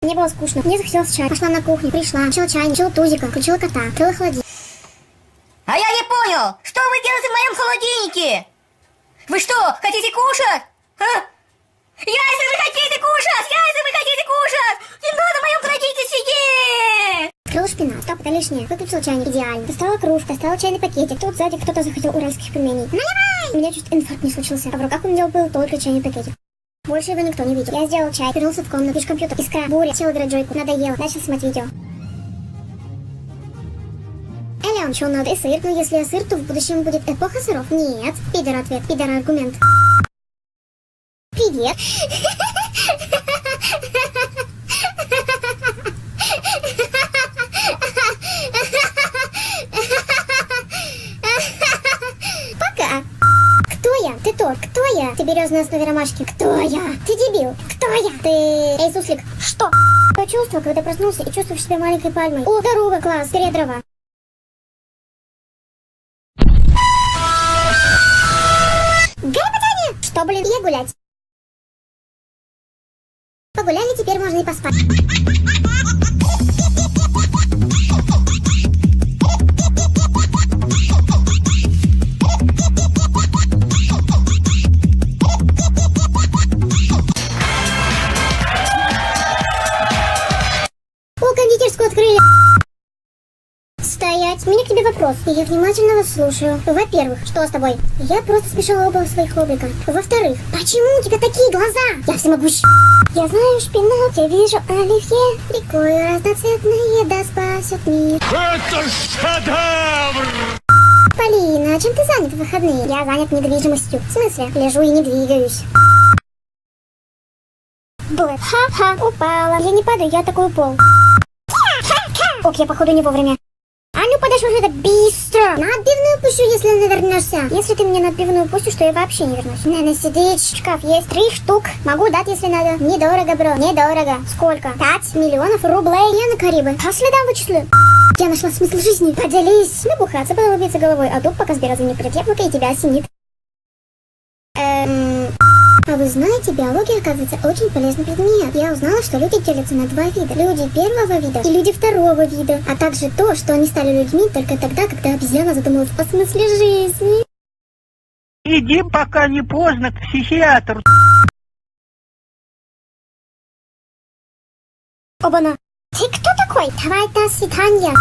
Мне было скучно. Мне захотелось чай. Пошла на кухню, пришла, включила чайник, включила тузика, включила кота, открыла холодильник. А я не понял, что вы делаете в моем холодильнике? Вы что, хотите кушать? А? Если вы хотите кушать, не надо в моем холодильнике сидеть! Открыла шпинат. Стоп, это лишнее. Выключила чайник. Идеально. Достала кружку, достала чайный пакетик. Тут сзади кто-то захотел уральских пельменей. Наливай! У меня чуть инфаркт не случился. А в руках у меня был только чайный пакетик. Больше его никто не видел. Я сделал чай, вернулся в комнату, пишу компьютер, искра, буря, сел играть Джойку. Надоело. Начал снимать видео. Элеон, что надо? И сыр. Но если я сыр, то в будущем будет эпоха сыров. Нет. Пидор ответ. Пидор аргумент. Привет. Пока. Кто я? Ты торт. Кто я? Ты берешь на основе ромашки. Кто я? Ты дебил. Кто я? Ты... Эй, суслик. Что? Какое чувство, когда проснулся и чувствуешь себя маленькой пальмой? О, здорово, класс. Бери дрова. Гайбатане! Что, блин, я гулять? Погуляли, теперь можно и поспать. О, кондитерскую открыли. Стоять. У меня к тебе вопрос, и я внимательно вас слушаю. Во-первых, что с тобой? Я просто смешала оба своих облика. Во-вторых, почему у тебя такие глаза? Я всемогущ. Я знаю шпинат, я вижу оливье. Прикольно, разноцветная еда спасет мир. Это шедевр! Полина, а чем ты занят в выходные? Я занят недвижимостью. В смысле? Лежу и не двигаюсь. Блэп. Ха-ха, упала. Я не падаю, я такой пол. Ок, я походу не вовремя. А ну подошел сюда быстро! На отбивную пущу, если не вернешься. Если ты мне на отбивную пустишь, то я вообще не вернусь. Надо сидеть. Шкаф есть 3 штук. Могу дать, если надо. Недорого, бро. Недорого. Сколько? 5 миллионов рублей. Я на Карибы. По следам вычислю. Я нашла смысл жизни. Поделись. Набухаться, подолбиться головой. А тут пока с березы не придет, яблоко и тебя осенит. А вы знаете, биология, оказывается, очень полезный предмет. Я узнала, что люди делятся на 2 вида. Люди первого вида и люди второго вида. А также то, что они стали людьми только тогда, когда обезьяна задумалась о смысле жизни. Иди, пока не поздно, к психиатру. Оба-на. Ты кто такой? Давай до свидания.